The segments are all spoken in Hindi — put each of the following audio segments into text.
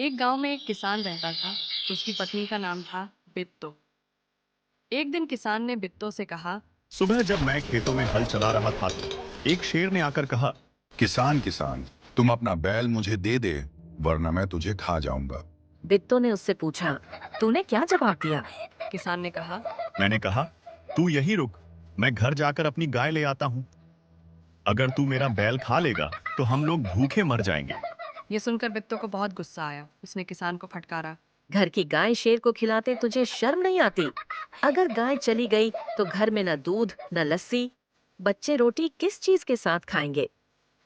एक गांव में एक किसान रहता था। उसकी पत्नी का नाम था बिट्टो। एक दिन किसान ने बिट्टो से कहा। सुबह जब मैं खेतों में हल चला रहा था तो एक शेर ने आकर कहा, किसान किसान, तुम अपना बैल मुझे दे दे, वरना मैं तुझे खा जाऊंगा। बिट्टो ने उससे पूछा, तूने क्या जवाब दिया? किसान ने कहा। मैंने कहा, तू यहीं रुक, मैं घर जाकर अपनी गाय ले आता हूँ। अगर तू मेरा बैल खा लेगा तो हम लोग भूखे मर जाएंगे। यह सुनकर बिट्टो को बहुत गुस्सा आया। उसने किसान को फटकारा। घर की गाय शेर को खिलाते तुझे शर्म नहीं आती? अगर गाय चली गई तो घर में न दूध न लस्सी, बच्चे रोटी किस चीज के साथ खाएंगे?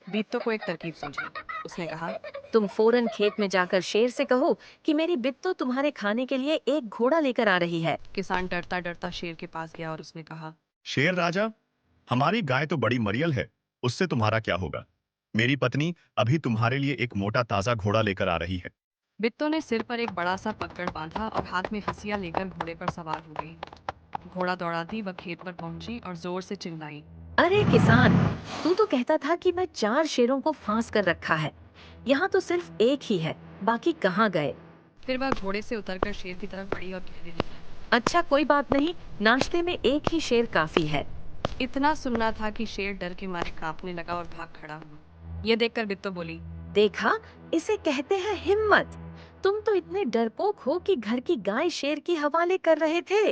बिट्टो को एक तरकीब सूझी। उसने कहा। तुम फौरन खेत में जाकर शेर से कहो कि मेरी बिट्टो तुम्हारे खाने के लिए एक घोड़ा लेकर आ रही है। किसान डरता डरता शेर के पास गया और उसने कहा। शेर राजा, हमारी गाय तो बड़ी मरियल है, उससे तुम्हारा क्या होगा? मेरी पत्नी अभी तुम्हारे लिए एक मोटा ताजा घोड़ा लेकर आ रही है। बिट्टो ने सिर पर एक बड़ा सा पकड़ बांधा और हाथ में हंसिया लेकर घोड़े पर सवार हो गई। घोड़ा दौड़ाती वह खेत पर पहुंची और जोर से चिल्लाई। अरे किसान, तू तो कहता था कि मैं 4 शेरों को फांस कर रखा है। यहाँ तो सिर्फ एक ही है, बाकी कहाँ गए? फिर वह घोड़े से उतरकर शेर की तरफ बढ़ी और कहने लगी। अच्छा कोई बात नहीं, नाश्ते में एक ही शेर काफी है। इतना सुनना था कि शेर डर के मारे कांपने लगा और भाग खड़ा हुआ। यह देखकर बिट्टो बोली। देखा, इसे कहते हैं हिम्मत। तुम तो इतने डरपोक हो कि घर की गाय शेर की हवाले कर रहे थे।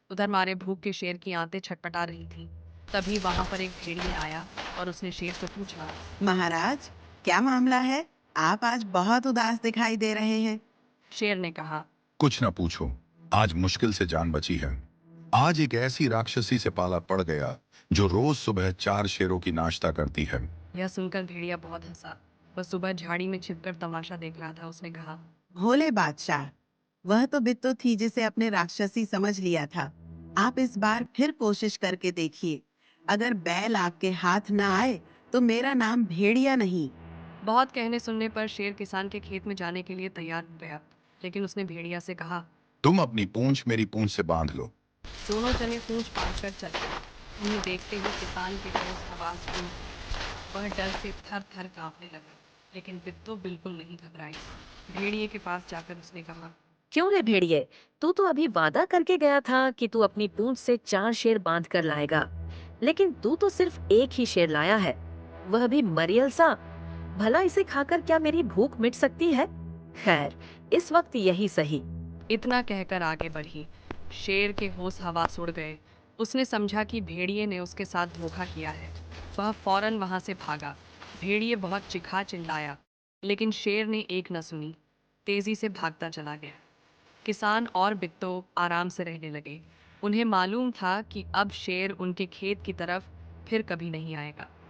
उधर मारे भूख के शेर की आंतें छटपटा रही थी। तभी वहां पर एक भेड़िया आया और उसने शेर से पूछा। महाराज, क्या मामला है? आप आज बहुत उदास दिखाई दे रहे हैं। शेर ने कहा। कुछ न पूछो, आज मुश्किल से जान बची है। आज एक ऐसी राक्षसी से पाला पड़ गया जो रोज सुबह 4 शेरों की नाश्ता करती है। यह सुनकर भेड़िया बहुत हंसा। वह सुबह झाड़ी में छिपकर तमाशा देख रहा था। उसने कहा। भोले बादशाह, वह तो बित्तो थी जिसे अपने राक्षसी समझ लिया था। आप इस बार फिर कोशिश करके देखिए। अगर बैल आपके हाथ न आए तो मेरा नाम भेड़िया नहीं। बहुत कहने सुनने पर शेर किसान के खेत में जाने के लिए तैयार हो गया। लेकिन उसने भेड़िया से कहा। तुम अपनी पूंछ मेरी पूंछ से बांध लो। दोनों जने पूंछ बांध कर चले। उन्हें देखते हुए किसान के होश आवाज हुई। वह डर से थर थर कांपने लगा। लेकिन बिट्टो बिल्कुल नहीं घबराई। भेड़िए के पास जाकर उसने कहा। क्यों रे भेड़िए, तू तो अभी वादा करके गया था कि तू अपनी पूंछ से 4 शेर बांध कर लाएगा, लेकिन तू तो सिर्फ एक ही शेर लाया है, वह भी मरियल सा। भला इसे खाकर क्या मेरी भूख मिट सकती है? खैर, इस वक्त यही सही। इतना कहकर आगे बढ़ी। शेर के होश हवास उड़ गए। उसने समझा कि भेड़िए ने उसके साथ धोखा किया है। वह फौरन वहां से भागा। भेड़िए बहुत चिल्ला चिल्लाया, लेकिन शेर ने एक न सुनी। तेजी से भागता चला गया। किसान और बिट्टो आराम से रहने लगे। उन्हें मालूम था कि अब शेर उनके खेत की तरफ फिर कभी नहीं आएगा।